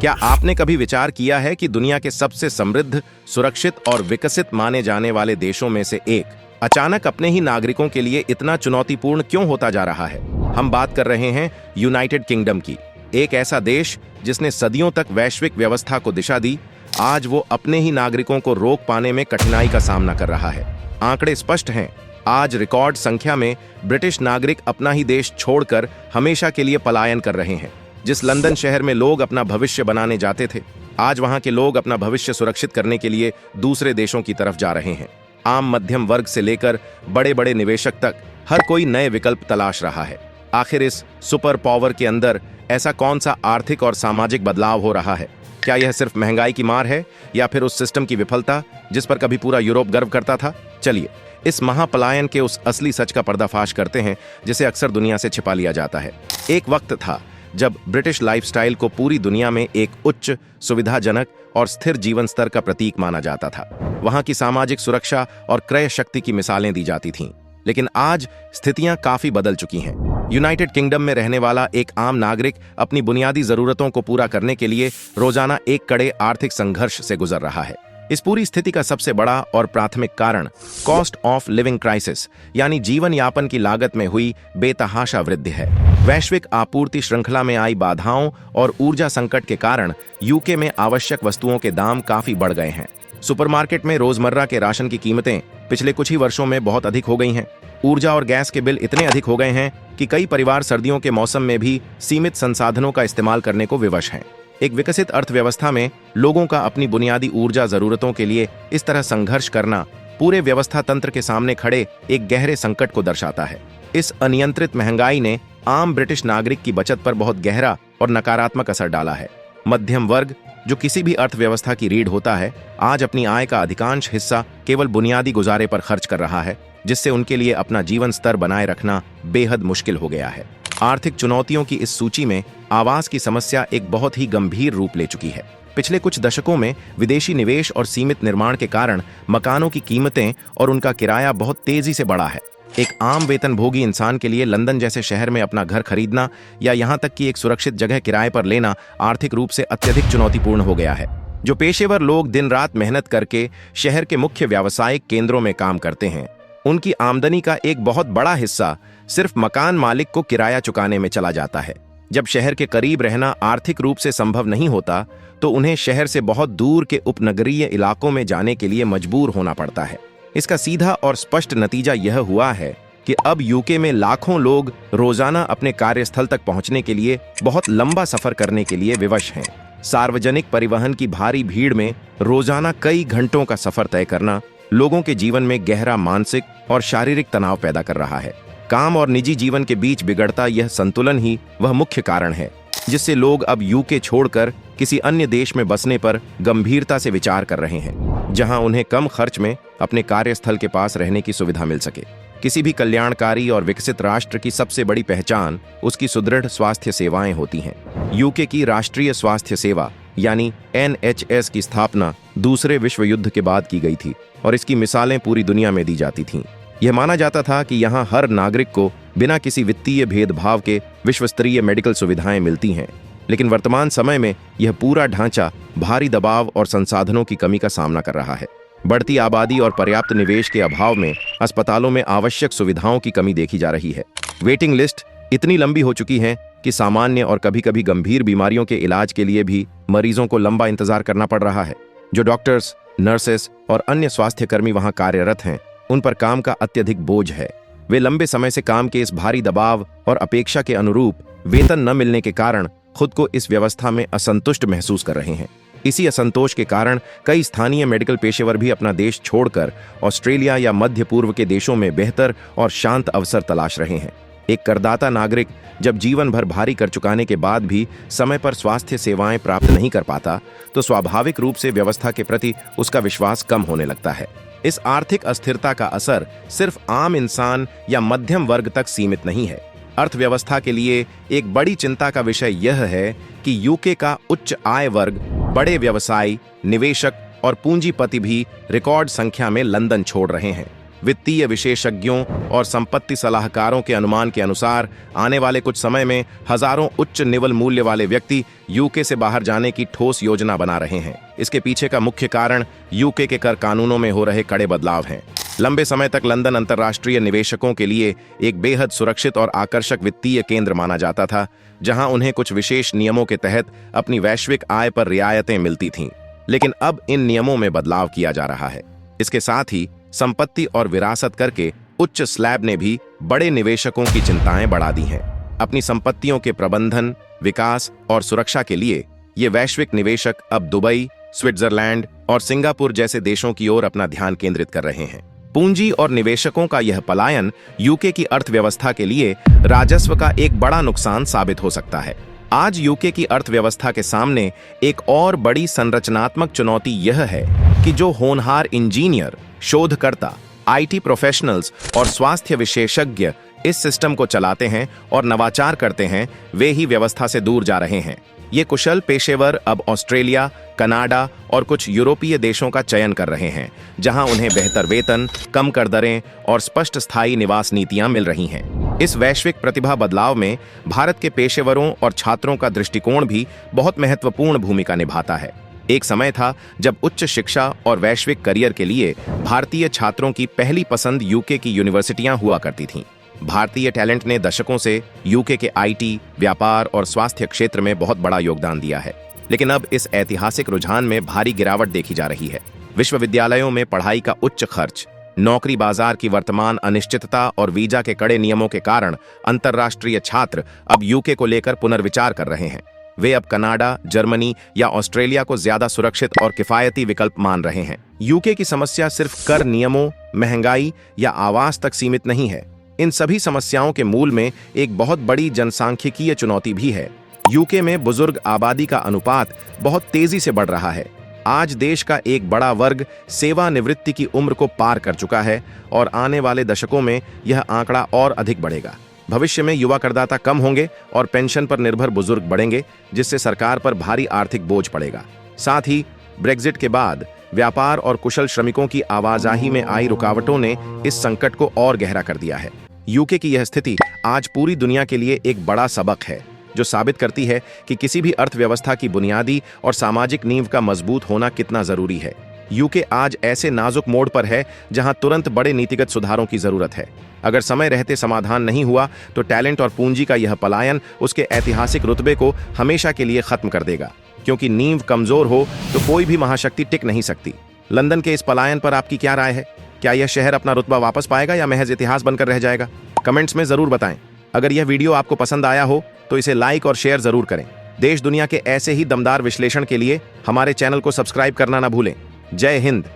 क्या आपने कभी विचार किया है कि दुनिया के सबसे समृद्ध, सुरक्षित और विकसित माने जाने वाले देशों में से एक अचानक अपने ही नागरिकों के लिए इतना चुनौतीपूर्ण क्यों होता जा रहा है? हम बात कर रहे हैं यूनाइटेड किंगडम की। एक ऐसा देश जिसने सदियों तक वैश्विक व्यवस्था को दिशा दी, आज वो अपने ही नागरिकों को रोक पाने में कठिनाई का सामना कर रहा है। आंकड़े स्पष्ट हैं। आज रिकॉर्ड संख्या में ब्रिटिश नागरिक अपना ही देश छोड़कर हमेशा के लिए पलायन कर रहे हैं। जिस लंदन शहर में लोग अपना भविष्य बनाने जाते थे, आज वहां के लोग अपना भविष्य सुरक्षित करने के लिए दूसरे देशों की तरफ जा रहे हैं। आम मध्यम वर्ग से लेकर बड़े बड़े निवेशक तक हर कोई नए विकल्प तलाश रहा है। आखिर इस सुपर पावर के अंदर ऐसा कौन सा आर्थिक और सामाजिक बदलाव हो रहा है? क्या यह सिर्फ महंगाई की मार है या फिर उस सिस्टम की विफलता जिस पर कभी पूरा यूरोप गर्व करता था? चलिए इस महापलायन के उस असली सच का पर्दाफाश करते हैं जिसे अक्सर दुनिया से छिपा लिया जाता है। एक वक्त था जब ब्रिटिश लाइफस्टाइल को पूरी दुनिया में एक उच्च, सुविधाजनक और स्थिर जीवन स्तर का प्रतीक माना जाता था। वहां की सामाजिक सुरक्षा और क्रय शक्ति की मिसालें दी जाती थीं। लेकिन आज स्थितियां काफी बदल चुकी हैं। यूनाइटेड किंगडम में रहने वाला एक आम नागरिक अपनी बुनियादी जरूरतों को पूरा करने के लिए रोजाना एक कड़े आर्थिक संघर्ष से गुजर रहा है। इस पूरी स्थिति का सबसे बड़ा और प्राथमिक कारण कॉस्ट ऑफ लिविंग क्राइसिस यानी जीवन यापन की लागत में हुई बेतहाशा वृद्धि है। वैश्विक आपूर्ति श्रृंखला में आई बाधाओं और ऊर्जा संकट के कारण यूके में आवश्यक वस्तुओं के दाम काफी बढ़ गए हैं। सुपरमार्केट में रोजमर्रा के राशन की कीमतें पिछले कुछ ही वर्षों में बहुत अधिक हो गई हैं। ऊर्जा और गैस के बिल इतने अधिक हो गए हैं कि कई परिवार सर्दियों के मौसम में भी सीमित संसाधनों का इस्तेमाल करने को विवश हैं। एक विकसित अर्थव्यवस्था में लोगों का अपनी बुनियादी ऊर्जा जरूरतों के लिए इस तरह संघर्ष करना पूरे व्यवस्था तंत्र के सामने खड़े एक गहरे संकट को दर्शाता है। इस अनियंत्रित महंगाई ने आम ब्रिटिश नागरिक की बचत पर बहुत गहरा और नकारात्मक असर डाला है। मध्यम वर्ग, जो किसी भी अर्थव्यवस्था की रीढ़ होता है, आज अपनी आय का अधिकांश हिस्सा केवल बुनियादी गुजारे पर खर्च कर रहा है, जिससे उनके लिए अपना जीवन स्तर बनाए रखना बेहद मुश्किल हो गया है। आर्थिक चुनौतियों की इस सूची में आवास की समस्या एक बहुत ही गंभीर रूप ले चुकी है। पिछले कुछ दशकों में विदेशी निवेश और सीमित निर्माण के कारण मकानों की कीमतें और उनका किराया बहुत तेजी से बढ़ा है। एक आम वेतनभोगी इंसान के लिए लंदन जैसे शहर में अपना घर खरीदना या यहां तक कि एक सुरक्षित जगह किराए पर लेना आर्थिक रूप से अत्यधिक चुनौतीपूर्ण हो गया है। जो पेशेवर लोग दिन रात मेहनत करके शहर के मुख्य व्यावसायिक केंद्रों में काम करते हैं, उनकी आमदनी का एक बहुत बड़ा हिस्सा सिर्फ मकान मालिक को किराया चुकाने में चला जाता है। जब शहर के करीब रहना आर्थिक रूप से संभव नहीं होता, तो उन्हें शहर से बहुत दूर के उपनगरीय इलाकों में जाने के लिए मजबूर होना पड़ता है। इसका सीधा और स्पष्ट नतीजा यह हुआ है कि अब यूके में लाखों लोग रोजाना अपने कार्यस्थल तक पहुंचने के लिए बहुत लंबा सफर करने के लिए विवश हैं। सार्वजनिक परिवहन की भारी भीड़ में रोजाना कई घंटों का सफर तय करना लोगों के जीवन में गहरा मानसिक और शारीरिक तनाव पैदा कर रहा है। काम और निजी जीवन के बीच बिगड़ता यह संतुलन ही वह मुख्य कारण है जिससे लोग अब यूके छोड़कर किसी अन्य देश में बसने पर गंभीरता से विचार कर रहे हैं, जहां उन्हें कम खर्च में अपने कार्यस्थल के पास रहने की सुविधा मिल सके। किसी भी कल्याणकारी और विकसित राष्ट्र की सबसे बड़ी पहचान उसकी सुदृढ़ स्वास्थ्य सेवाएं होती हैं। यूके की राष्ट्रीय स्वास्थ्य सेवा यानी NHS की स्थापना दूसरे विश्व युद्ध के बाद की गई थी और इसकी मिसालें पूरी दुनिया में दी जाती थीं। यह माना जाता था कि यहाँ हर नागरिक को बिना किसी वित्तीय भेदभाव के विश्वस्तरीय मेडिकल सुविधाएं मिलती हैं। लेकिन वर्तमान समय में यह पूरा ढांचा भारी दबाव और संसाधनों की कमी का सामना कर रहा है। बढ़ती आबादी और पर्याप्त निवेश के अभाव में अस्पतालों में आवश्यक सुविधाओं की कमी देखी जा रही है। वेटिंग लिस्ट इतनी लंबी हो चुकी है कि सामान्य और कभी-कभी गंभीर बीमारियों के इलाज के लिए भी मरीजों को लंबा इंतजार करना पड़ रहा है। जो डॉक्टर्स, नर्सेस और अन्य स्वास्थ्य कर्मी वहां कार्यरत हैं, उन पर काम का अत्यधिक बोझ है। वे लंबे समय से काम के इस भारी दबाव और अपेक्षा के अनुरूप वेतन न मिलने के कारण खुद को इस व्यवस्था में असंतुष्ट महसूस कर रहे हैं। इसी असंतोष के कारण कई स्थानीय मेडिकल पेशेवर भी अपना देश छोड़कर ऑस्ट्रेलिया या मध्य पूर्व के देशों में बेहतर और शांत अवसर तलाश रहे हैं। एक करदाता नागरिक जब जीवन भर भारी कर चुकाने के बाद भी समय पर स्वास्थ्य सेवाएं प्राप्त नहीं कर पाता, तो स्वाभाविक रूप से व्यवस्था के प्रति उसका विश्वास कम होने लगता है। इस आर्थिक अस्थिरता का असर सिर्फ आम इंसान या मध्यम वर्ग तक सीमित नहीं है। अर्थव्यवस्था के लिए एक बड़ी चिंता का विषय यह है कि यूके का उच्च आय वर्ग, बड़े व्यवसायी, निवेशक और पूंजीपति भी रिकॉर्ड संख्या में लंदन छोड़ रहे हैं। वित्तीय विशेषज्ञों और संपत्ति सलाहकारों के अनुमान के अनुसार आने वाले कुछ समय में हजारों उच्च निवल मूल्य वाले व्यक्ति यूके से बाहर जाने की ठोस योजना बना रहे हैं। इसके पीछे का मुख्य कारण यूके के कर कानूनों में हो रहे कड़े बदलाव हैं। लंबे समय तक लंदन अंतर्राष्ट्रीय निवेशकों के लिए एक बेहद सुरक्षित और आकर्षक वित्तीय केंद्र माना जाता था, जहां उन्हें कुछ विशेष नियमों के तहत अपनी वैश्विक आय पर रियायतें मिलती थीं। लेकिन अब इन नियमों में बदलाव किया जा रहा है। इसके साथ ही संपत्ति और विरासत कर के उच्च स्लैब ने भी बड़े निवेशकों की चिंताएं बढ़ा दी हैं। अपनी संपत्तियों के प्रबंधन, विकास और सुरक्षा के लिए ये वैश्विक निवेशक अब दुबई, स्विट्जरलैंड और सिंगापुर जैसे देशों की ओर अपना ध्यान केंद्रित कर रहे हैं। पूंजी और निवेशकों का यह पलायन यूके की अर्थव्यवस्था के लिए राजस्व का एक बड़ा नुकसान साबित हो सकता है। आज यूके की अर्थव्यवस्था के सामने एक और बड़ी संरचनात्मक चुनौती यह है कि जो होनहार इंजीनियर, शोधकर्ता, आईटी प्रोफेशनल्स और स्वास्थ्य विशेषज्ञ इस सिस्टम को चलाते हैं और नवाचार करते हैं, वे ही व्यवस्था से दूर जा रहे हैं। ये कुशल पेशेवर अब ऑस्ट्रेलिया, कनाडा और कुछ यूरोपीय देशों का चयन कर रहे हैं, जहां उन्हें बेहतर वेतन, कम कर दरें और स्पष्ट स्थायी निवास नीतियां मिल रही हैं। इस वैश्विक प्रतिभा बदलाव में भारत के पेशेवरों और छात्रों का दृष्टिकोण भी बहुत महत्वपूर्ण भूमिका निभाता है। एक समय था जब उच्च शिक्षा और वैश्विक करियर के लिए भारतीय छात्रों की पहली पसंद यूके की यूनिवर्सिटियां हुआ करती थीं। भारतीय टैलेंट ने दशकों से यूके के आईटी, व्यापार और स्वास्थ्य क्षेत्र में बहुत बड़ा योगदान दिया है। लेकिन अब इस ऐतिहासिक रुझान में भारी गिरावट देखी जा रही है। विश्वविद्यालयों में पढ़ाई का उच्च खर्च, नौकरी बाजार की वर्तमान अनिश्चितता और वीजा के कड़े नियमों के कारण अंतर्राष्ट्रीय छात्र अब यूके को लेकर पुनर्विचार कर रहे हैं। वे अब कनाडा, जर्मनी या ऑस्ट्रेलिया को ज्यादा सुरक्षित और किफायती विकल्प मान रहे हैं। यूके की समस्या सिर्फ कर नियमों, महंगाई या आवास तक सीमित नहीं है। इन सभी समस्याओं के मूल में एक बहुत बड़ी जनसांख्यिकीय चुनौती भी है। यूके में बुजुर्ग आबादी का अनुपात बहुत तेजी से बढ़ रहा है। आज देश का एक बड़ा वर्ग सेवानिवृत्ति की उम्र को पार कर चुका है और आने वाले दशकों में यह आंकड़ा और अधिक बढ़ेगा। भविष्य में युवा करदाता कम होंगे और पेंशन पर निर्भर बुजुर्ग बढ़ेंगे, जिससे सरकार पर भारी आर्थिक बोझ पड़ेगा। साथ ही ब्रेक्जिट के बाद व्यापार और कुशल श्रमिकों की आवाजाही में आई रुकावटों ने इस संकट को और गहरा कर दिया है। यूके की यह स्थिति आज पूरी दुनिया के लिए एक बड़ा सबक है, जो साबित करती है कि किसी भी अर्थव्यवस्था की बुनियादी और सामाजिक नींव का मजबूत होना कितना जरूरी है। यूके आज ऐसे नाजुक मोड़ पर है जहां तुरंत बड़े नीतिगत सुधारों की जरूरत है। अगर समय रहते समाधान नहीं हुआ तो टैलेंट और पूंजी का यह पलायन उसके ऐतिहासिक रुतबे को हमेशा के लिए खत्म कर देगा, क्योंकि नींव कमजोर हो तो कोई भी महाशक्ति टिक नहीं सकती। लंदन के इस पलायन पर आपकी क्या राय है? क्या यह शहर अपना रुतबा वापस पाएगा या महज इतिहास बनकर रह जाएगा? कमेंट्स में जरूर बताएं। अगर यह वीडियो आपको पसंद आया हो तो इसे लाइक और शेयर जरूर करें। देश दुनिया के ऐसे ही दमदार विश्लेषण के लिए हमारे चैनल को सब्सक्राइब करना ना भूलें। जय हिंद।